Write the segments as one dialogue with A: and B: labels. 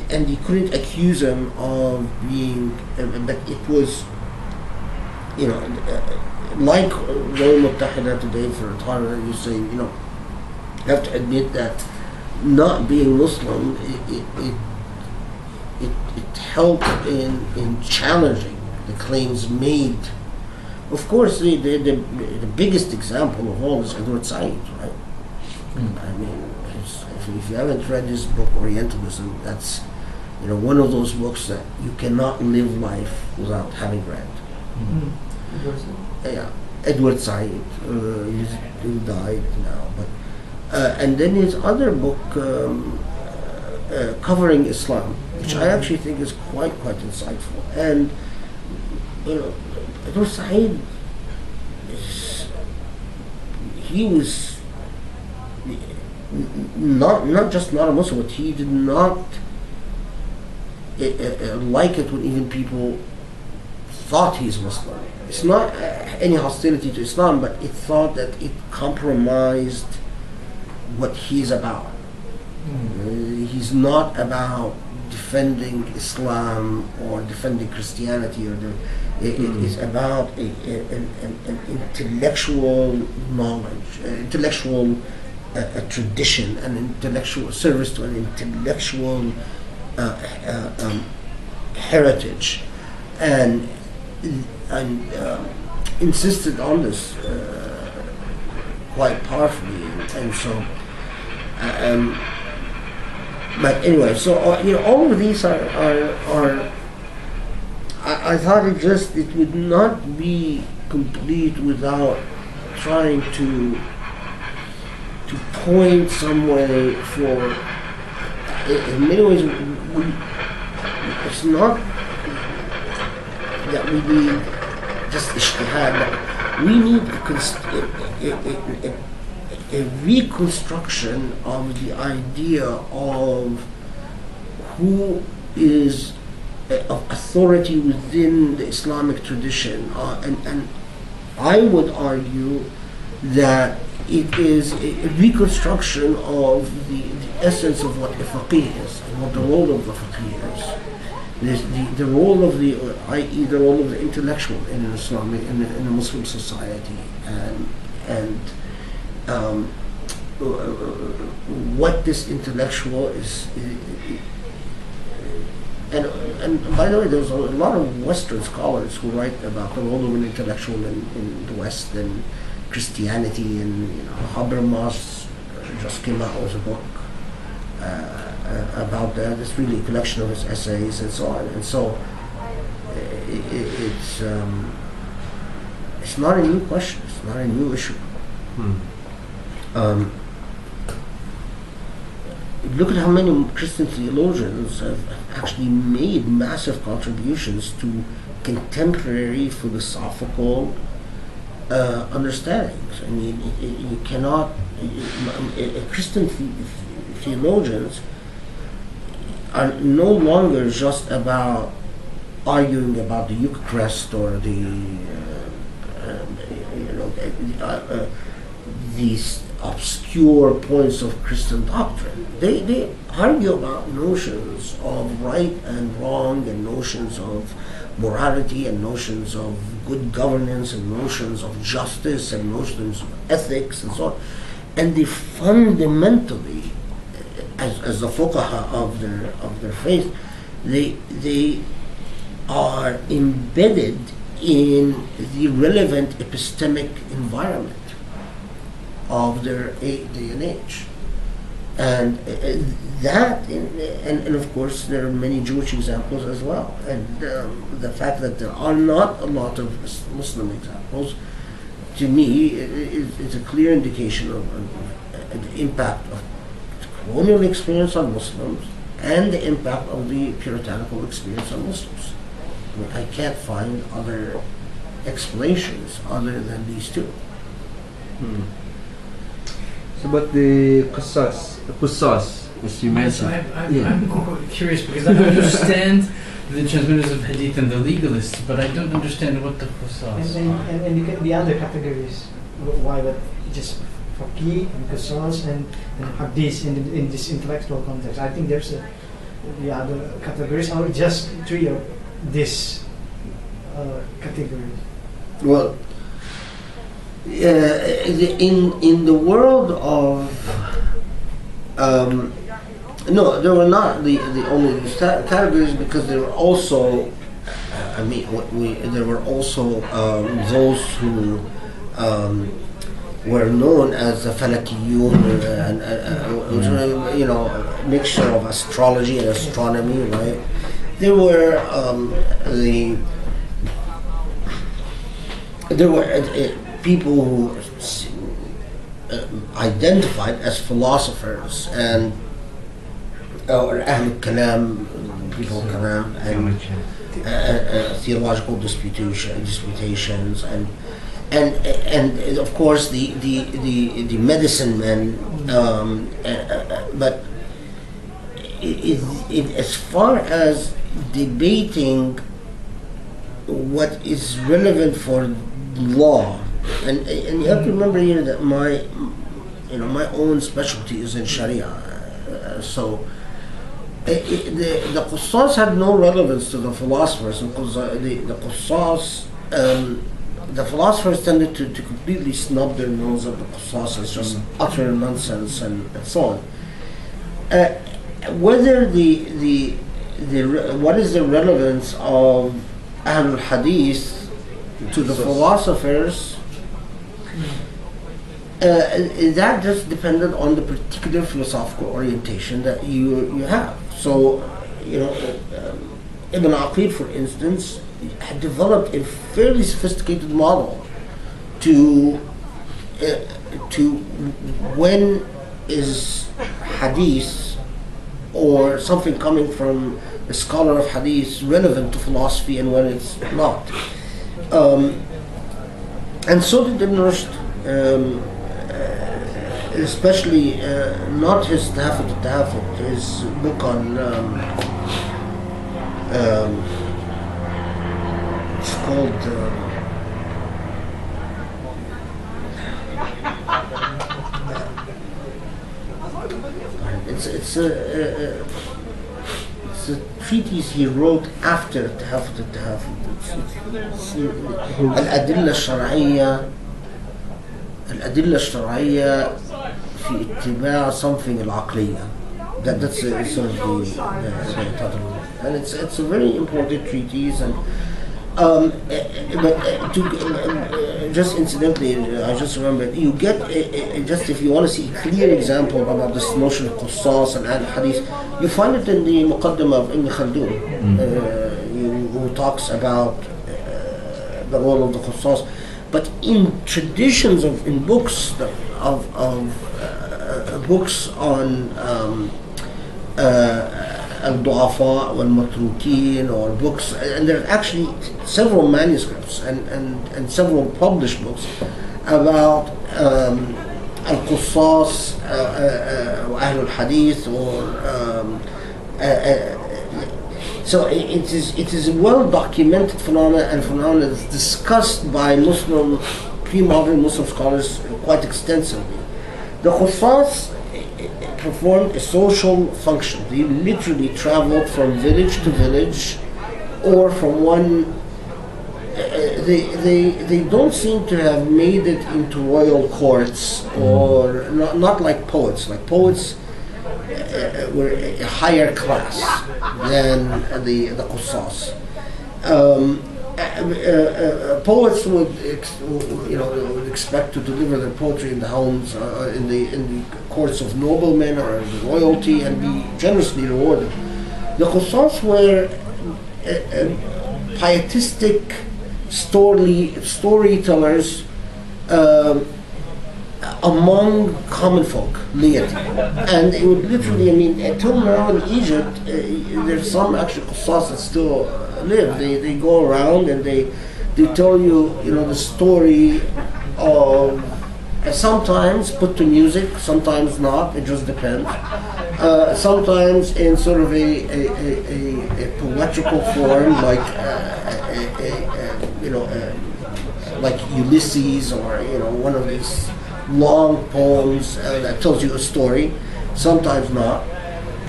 A: and you couldn't accuse him of being, but it was, like Rome Muttahida today for Tara, you say, you have to admit that not being Muslim, it helped in challenging the claims made. Of course, the biggest example of all is Edward Said, right? I mean, if you haven't read his book Orientalism, that's one of those books that you cannot live life without having read. Yeah, Edward Said, he died now, but and then his other book covering Islam, which I actually think is quite insightful. And Edward Said, he was not just not a Muslim, but he did not like it when even people thought he's Muslim. It's not any hostility to Islam, but it thought that it compromised what he's about. He's not about defending Islam or defending Christianity, it is about an intellectual knowledge, intellectual tradition, an intellectual service to an intellectual heritage, and insisted on this quite powerfully, and so. But anyway, so all of these are I thought it would not be complete without trying to point somewhere for. In many ways, it's not that we need just ijtihad, but we need a reconstruction of the idea of who is of authority within the Islamic tradition, and I would argue that it is a reconstruction of the essence of what a faqih is, and what the role of the faqih is. The role of i.e. the role of the intellectual in an Islamic, in a Muslim society, and what this intellectual is. And by the way, there's a lot of Western scholars who write about the role of an intellectual in the West and Christianity, and Habermas just came out with a book about that. It's really a collection of his essays and so on. And so it's not a new question. It's not a new issue. Look at how many Christian theologians have actually made massive contributions to contemporary philosophical understandings. I mean, you cannot. Christian theologians are no longer just about arguing about the Eucharist or these obscure points of Christian doctrine. They argue about notions of right and wrong, and notions of morality, and notions of good governance, and notions of justice, and notions of ethics, and so on. And they fundamentally, as the fuqaha of their faith, they are embedded in the relevant epistemic environment of their day and age. And and of course there are many Jewish examples as well. And the fact that there are not a lot of Muslim examples, to me, is a clear indication of the impact of the colonial experience on Muslims and the impact of the puritanical experience on Muslims. I mean, I can't find other explanations other than these two.
B: So, but the qusas, as you mentioned.
C: I'm curious because I understand the transmitters of hadith and the legalists, but I don't understand what the qusas are.
D: And the other categories, why but just faqih and qusas and hadith in this intellectual context. I think there's the other categories, or just three of this categories?
A: Well, in the world of no, there were not the only categories, because there were also there were also those who were known as the falakiyun, and a mixture of astrology and astronomy, right? There were people who identified as philosophers and or Ahl Kalam, people Kalam, and theological disputations, and of course the medicine men, but as far as debating what is relevant for law, and you have to remember here that my own specialty is in Sharia, so the Qussas had no relevance to the philosophers, because the philosophers tended to completely snub their nose at the Qussas as just utter nonsense and so on. Whether what is the relevance of Ahlul Hadith to the philosophers, that just depended on the particular philosophical orientation that you have. So, Ibn Aqil, for instance, had developed a fairly sophisticated model to when is hadith or something coming from a scholar of hadith relevant to philosophy and when it's not. And so did Ibn Rushd, especially not his Tahafut al-Tahafut, his book on it's called it's a treatise he wrote after Tahafut al-Tahafut. الأدلة الشرعية في اتباع something العقلية. That's sort of the title, and it's a very important treatise. And but just incidentally, I just remembered, you get just if you want to see a clear example about this notion of Qussas and Al-Hadith, you find it in the Muqaddimah of Ibn Khaldun, who talks about the role of the Qussas. But in traditions in books books on al-du'afa wal-matrukin, or books, and there are actually several manuscripts and several published books about al-Qussas, Ahl al-Hadith, or so it is a well-documented phenomenon that's discussed by pre-modern Muslim scholars quite extensively. The Qussas performed a social function. They literally traveled from village to village, or from one. They don't seem to have made it into royal courts, or not like poets. Like poets were a higher class than the Qussas. Poets would expect to deliver their poetry in the homes, in the courts of noblemen or the royalty, and be generously rewarded. The Qussas were pietistic storytellers among common folk, laity, and it would literally, until now in Egypt, there's some actually Qussas that still live. They go around and they tell you, the story of, sometimes put to music, sometimes not. It just depends. Sometimes in sort of a poetical form, like like Ulysses, or one of these long poems that tells you a story. Sometimes not.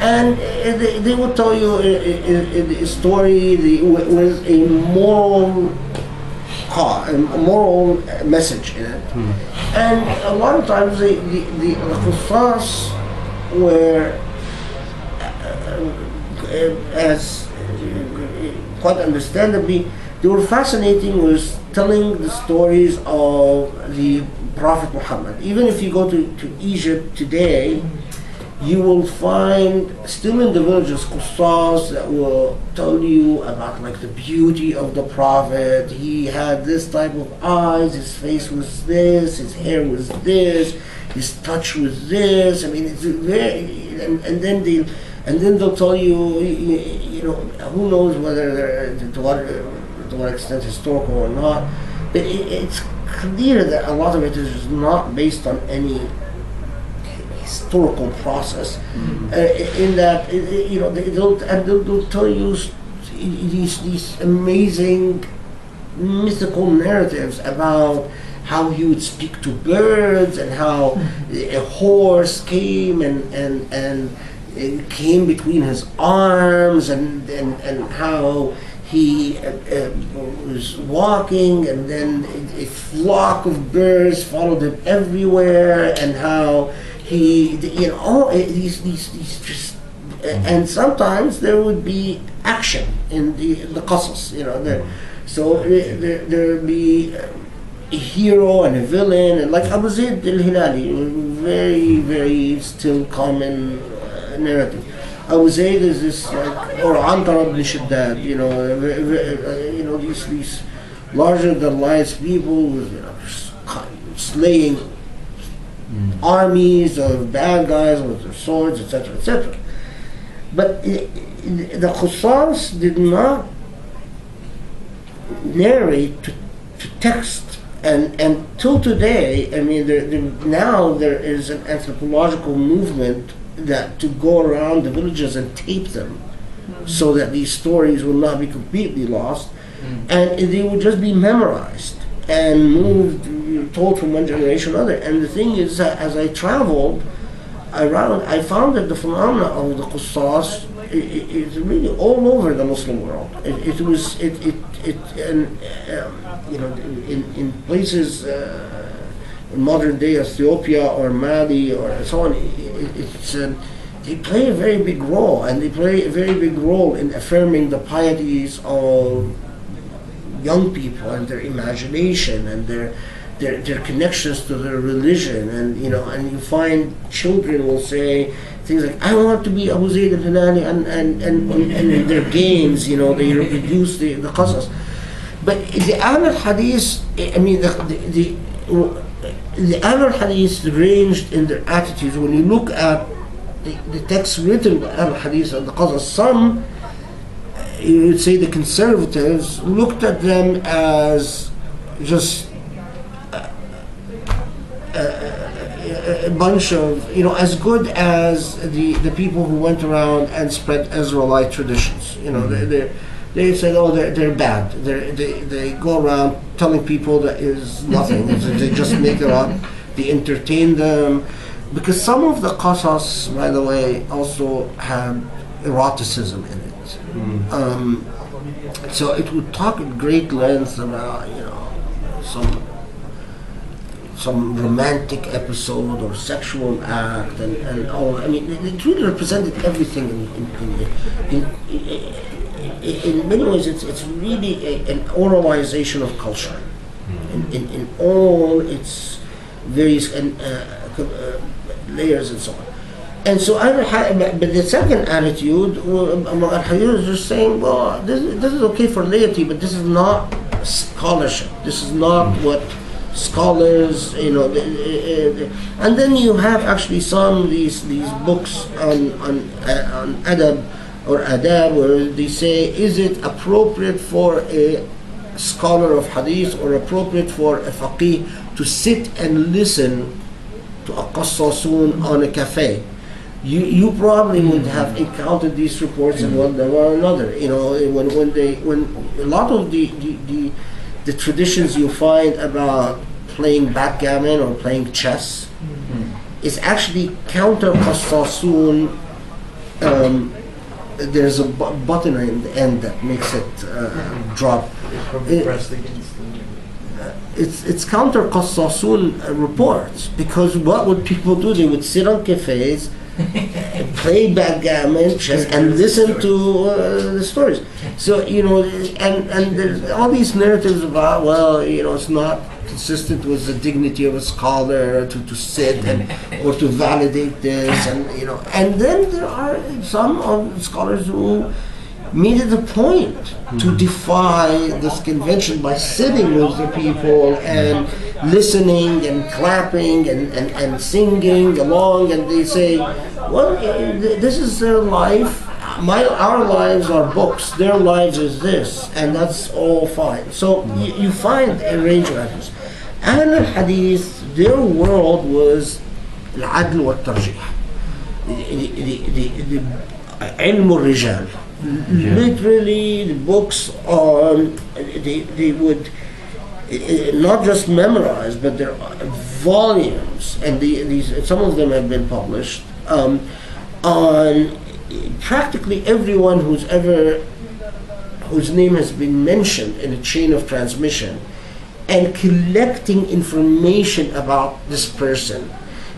A: And they would tell you a story with a moral a moral message in it. And a lot of times the Qusas were, as quite understandably, they were fascinating with telling the stories of the Prophet Muhammad. Even if you go to Egypt today, you will find still in the villages Qusas that will tell you about like the beauty of the Prophet. He had this type of eyes, his face was this, his hair was this, his touch was this. I mean, it's very, and then they'll tell you, you know, who knows whether they're to what extent historical or not. But it's clear that a lot of it is not based on any historical process. In that, you know, they'll tell you these amazing mythical narratives about how he would speak to birds and how a horse came and it came between his arms and how he was walking and then a flock of birds followed him everywhere, and how he, you know, all these just, and sometimes there would be action in the qasas, you know. So there would be a hero and a villain, and like Abu Zayd al-Hilali, very still common narrative. Abu Zayd is this, like, or Antara ibn Shaddad, you know, these larger than life people with, you know, slaying armies of bad guys with their swords, etc., etc. But the Qusas did not narrate to text, and till today, I mean, now there is an anthropological movement that to go around the villages and tape them, so that these stories will not be completely lost, and they will just be memorized and told from one generation to another. And the thing is that as I traveled around, I found that the phenomena of the Qusas is really all over the Muslim world. And you know, in places in modern day Ethiopia or Mali or so on, they play a very big role, and they play a very big role in affirming the pieties of young people and their imagination and their connections to their religion. And you know, and you find children will say things like, "I want to be Abu Zayd al-Hilali," and in their games, you know, they reproduce the qasas. But the Ahl al-Hadith, I mean, the Ahl al-Hadith ranged in their attitudes. When you look at the texts written by Ahl al-Hadith and the qasas, some, you would say the conservatives looked at them as just a bunch of, you know, as good as the people who went around and spread Israelite traditions. You know, they said, oh, they're bad. They go around telling people that is nothing. They just make it up. They entertain them. Because some of the qasas, by the way, also have eroticism in it. So it would talk at great length about, you know, some romantic episode or sexual act and all. I mean, it really represented everything in many ways. It's really an oralization of culture in all its various layers and so on. And so, but the second attitude among al-Hadith is just saying, well, this is okay for laity, but this is not scholarship. This is not what scholars, you know. And then you have actually some these books on adab or adab, where they say, is it appropriate for a scholar of hadith or appropriate for a faqih to sit and listen to a qassasun on a cafe? You probably would have encountered these reports in one way or another. You know, when a lot of the traditions you find about playing backgammon or playing chess is actually counter qassasun there's a button in the end that makes it drop. It's counter Qassasun reports, because what would people do? They would sit on cafes, play backgammon, chess, and listen to the stories. So, and there's all these narratives about, well, it's not consistent with the dignity of a scholar to sit or to validate this, and then there are some of the scholars who made it a point to defy this convention by sitting with the people and listening and clapping and singing along, and they say, well, this is their life. Our lives are books. Their lives is this, and that's all fine. So you find a range of answers. Ahl al-Hadith, their world was al-adl wa-tarjih, the ilm al-rijal. Literally, the books on, they would not just memorize, but there are volumes, and these some of them have been published on practically everyone whose name has been mentioned in a chain of transmission, and collecting information about this person.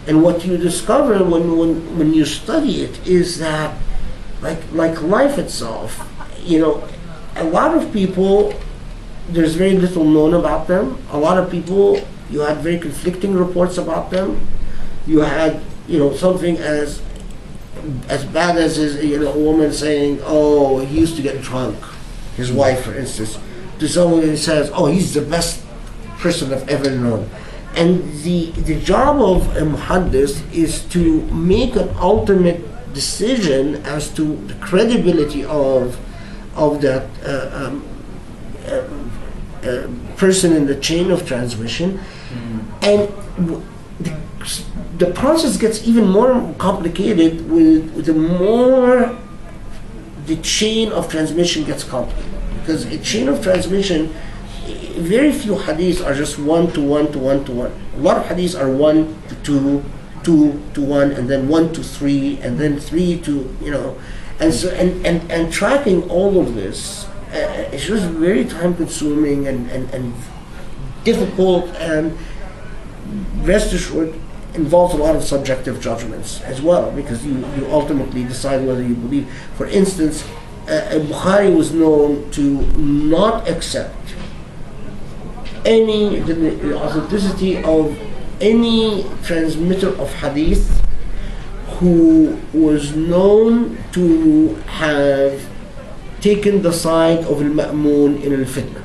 A: And what you discover when you study it is that, like life itself, a lot of people, there's very little known about them. A lot of people, you had very conflicting reports about them. You had, something as bad as a woman saying, oh, he used to get drunk, his wife, for instance, to someone who says, oh, he's the best person I've ever known. And the job of a muhaddis is to make an ultimate decision as to the credibility of that person in the chain of transmission, and the process gets even more complicated with the more the chain of transmission gets complicated, because a chain of transmission, very few hadiths are just 1 to 1 to 1 to 1. A lot of hadiths are 1 to 2, 2 to 1, and then 1 to 3, and then 3 to, and so and tracking all of this is just very time consuming and difficult, and rest assured involves a lot of subjective judgments as well, because you ultimately decide whether you believe. For instance, Bukhari was known to not accept the authenticity of any transmitter of hadith who was known to have taken the side of al-ma'mun in al-fitna.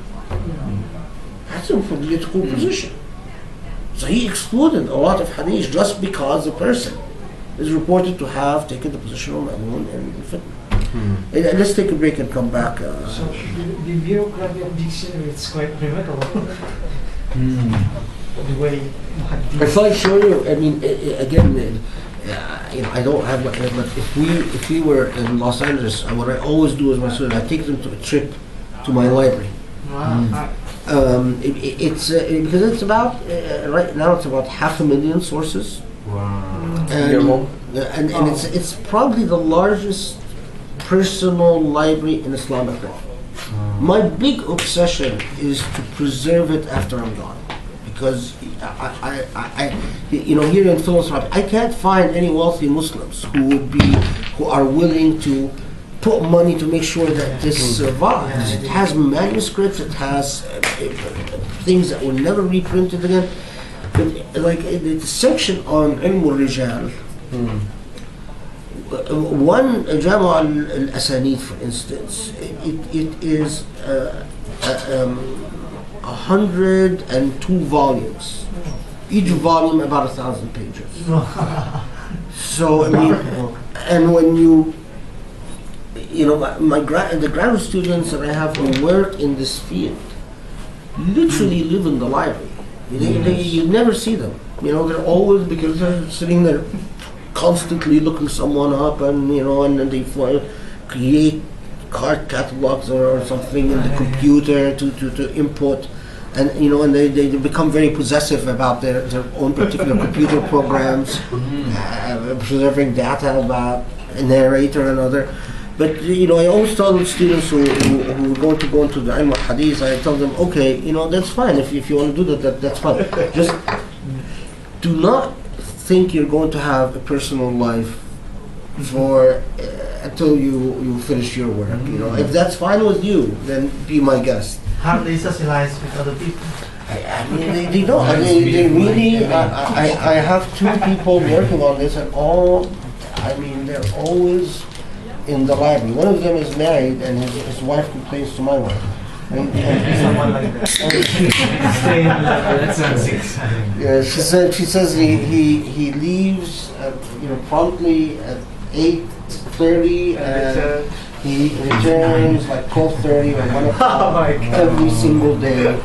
A: That's a political position. So he excluded a lot of hadith just because the person is reported to have taken the position of al-ma'mun in al-fitna. Let's take a break and come back.
D: So the bureaucracy of dictionary, it's quite remarkable. The way
A: if I show you, again, I don't have much, but if we were in Los Angeles, what I always do is my students, I take them to a trip to my library.
D: Wow.
A: It's because it's about right now it's about 500,000 sources.
B: Wow.
A: And it's probably the largest personal library in Islamic law. My big obsession is to preserve it after I'm gone, because I here in Philosophy, I can't find any wealthy Muslims who are willing to put money to make sure that this survives. It has manuscripts, it has things that will never be printed again. But like the section on Ilm al-Rijal, one Jama' al-Asanid, for instance, it is 102 volumes. Each volume about 1,000 pages. So and when the graduate students that I have who work in this field literally live in the library. You never see them. They're always, because they're sitting there constantly looking someone up, and and then they create card catalogs or something in the computer to input, and and they become very possessive about their own particular computer programs, preserving data about a narrator and other. But I always tell students who are going to go into the ilm al-hadith, I tell them, okay, that's fine. If you want to do that's fine. Just do not think you're going to have a personal life for until you finish your work. If that's fine with you, then be my guest.
D: How they socialize with other people?
A: I mean, they don't. I mean, they really. I have two people working on this, and they're always in the library. One of them is married, and his wife complains to my wife.
D: Someone like that. That sounds exciting.
A: Yeah, she says he leaves promptly at 8:30, and he returns like 12:30 or 1 o'clock every single day.